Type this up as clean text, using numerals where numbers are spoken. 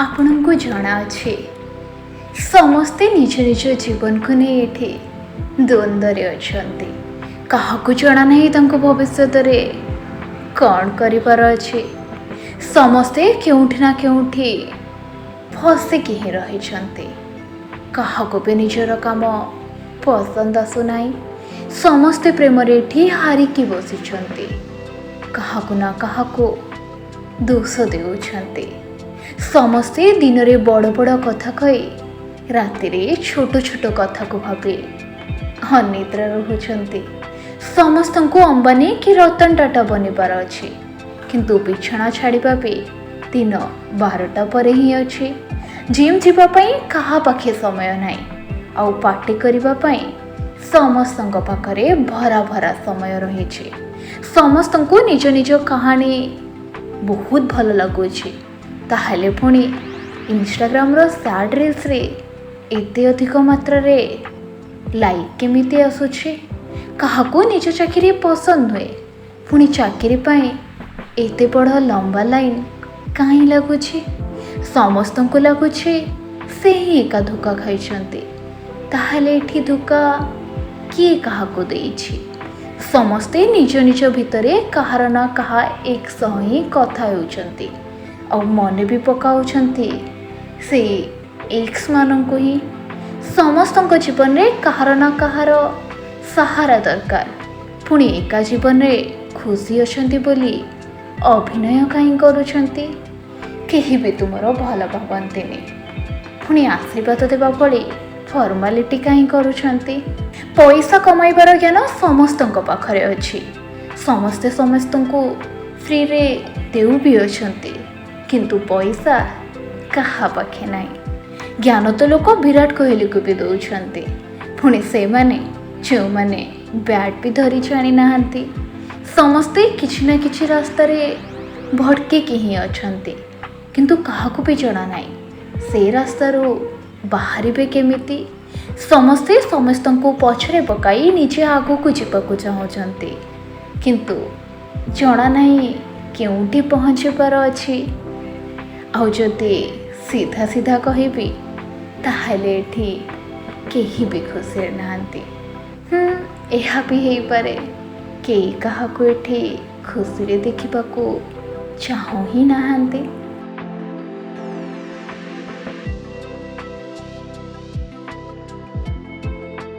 ଆପଣଙ୍କୁ ଜଣାଅଛି ସମସ୍ତେ ନିଜ ନିଜ ଜୀବନକୁ ନେଇ ଏଠି ଦ୍ୱନ୍ଦ୍ୱରେ ଅଛନ୍ତି। କାହାକୁ ଜଣା ନାହିଁ ତାଙ୍କ ଭବିଷ୍ୟତରେ କ'ଣ କରିବାର ଅଛି। ସମସ୍ତେ କେଉଁଠି ନା କେଉଁଠି ଫସିକି ହିଁ ରହିଛନ୍ତି। କାହାକୁ ବି ନିଜର କାମ ପସନ୍ଦ ଆସୁନାହିଁ। ସମସ୍ତେ ପ୍ରେମରେ ଏଠି ହାରିକି ବସିଛନ୍ତି। କାହାକୁ ନା କାହାକୁ ଦୋଷ ଦେଉଛନ୍ତି। ସମସ୍ତେ ଦିନରେ ବଡ଼ ବଡ଼ କଥା କହି ରାତିରେ ଛୋଟ ଛୋଟ କଥାକୁ ଭାବି ଅନିଦ୍ରା ରହୁଛନ୍ତି। ସମସ୍ତଙ୍କୁ ଅମ୍ବାନୀ କି ରତନ ଟାଟା ବନିବାର ଅଛି, କିନ୍ତୁ ବିଛଣା ଛାଡ଼ିବା ବି ଦିନ 12ଟା ପରେ ହିଁ ଅଛି। ଜିମ୍ ଯିବା ପାଇଁ କାହା ପାଖେ ସମୟ ନାହିଁ, ଆଉ ପାର୍ଟି କରିବା ପାଇଁ ସମସ୍ତଙ୍କ ପାଖରେ ଭରା ଭରା ସମୟ ରହିଛି। ସମସ୍ତଙ୍କୁ ନିଜ ନିଜ କାହାଣୀ ବହୁତ ଭଲ ଲାଗୁଛି। ତାହେଲେ ପୁଣି ଇନଷ୍ଟାଗ୍ରାମର ସ୍ୟାଡ୍ ରିଲ୍ସରେ ଏତେ ଅଧିକ ମାତ୍ରାରେ ଲାଇକ୍ କେମିତି ଆସୁଛି? କାହାକୁ ନିଜ ଚାକିରି ପସନ୍ଦ ନୁହେଁ, ପୁଣି ଚାକିରି ପାଇଁ ଏତେ ବଡ଼ ଲମ୍ବା ଲାଇନ୍ କାହିଁ ଲାଗୁଛି? ସମସ୍ତଙ୍କୁ ଲାଗୁଛି ସେ ହିଁ ଏକା ଧୋକା ଖାଇଛନ୍ତି। ତାହେଲେ ଏଠି ଧୋକା କିଏ କାହାକୁ ଦେଇଛି? ସମସ୍ତେ ନିଜ ନିଜ ଭିତରେ କାହାର ନା କାହା ଏକ ସହ ହିଁ କଥା ହେଉଛନ୍ତି, ଆଉ ମନେ ବି ପକାଉଛନ୍ତି ସେଇ ଏକ୍ସମାନଙ୍କୁ ହିଁ। ସମସ୍ତଙ୍କ ଜୀବନରେ କାହାର ନା କାହାର ସାହାରା ଦରକାର, ପୁଣି ଏକା ଜୀବନରେ ଖୁସି ଅଛନ୍ତି ବୋଲି ଅଭିନୟ କାହିଁ କରୁଛନ୍ତି? କେହି ବି ତୁମର ଭଲ ଭାବନ୍ତିନି, ପୁଣି ଆଶୀର୍ବାଦ ଦେବା ଭଳି ଫର୍ମାଲିଟି କାହିଁ କରୁଛନ୍ତି? ପଇସା କମାଇବାର ଜ୍ଞାନ ସମସ୍ତଙ୍କ ପାଖରେ ଅଛି। ସମସ୍ତେ ସମସ୍ତଙ୍କୁ ଫ୍ରିରେ ଦେଉ ବି ଅଛନ୍ତି, କିନ୍ତୁ ପଇସା କାହା ପାଖେ ନାହିଁ। ଜ୍ଞାନ ତ ଲୋକ ବିରାଟ କୋହଲିକୁ ବି ଦେଉଛନ୍ତି, ପୁଣି ସେମାନେ ଯେଉଁମାନେ ବ୍ୟାଟ୍ ବି ଧରି ଜାଣିନାହାନ୍ତି। ସମସ୍ତେ କିଛି ନା କିଛି ରାସ୍ତାରେ ଭଟକିକି ହିଁ ଅଛନ୍ତି, କିନ୍ତୁ କାହାକୁ ବି ଜଣା ନାହିଁ ସେ ରାସ୍ତାରୁ ବାହାରିବେ କେମିତି। ସମସ୍ତେ ସମସ୍ତଙ୍କୁ ପଛରେ ପକାଇ ନିଜେ ଆଗକୁ ଯିବାକୁ ଚାହୁଁଛନ୍ତି, କିନ୍ତୁ ଜଣା ନାହିଁ କେଉଁଠି ପହଞ୍ଚିବାର ଅଛି। ଆଉ ଯଦି ସିଧା ସିଧା କହିବି, ତାହେଲେ ଏଠି କେହି ବି ଖୁସିରେ ନାହାନ୍ତି। ଏହା ବି ହେଇପାରେ କେହି କାହାକୁ ଏଠି ଖୁସିରେ ଦେଖିବାକୁ ଚାହୁଁ ହିଁ ନାହାନ୍ତି।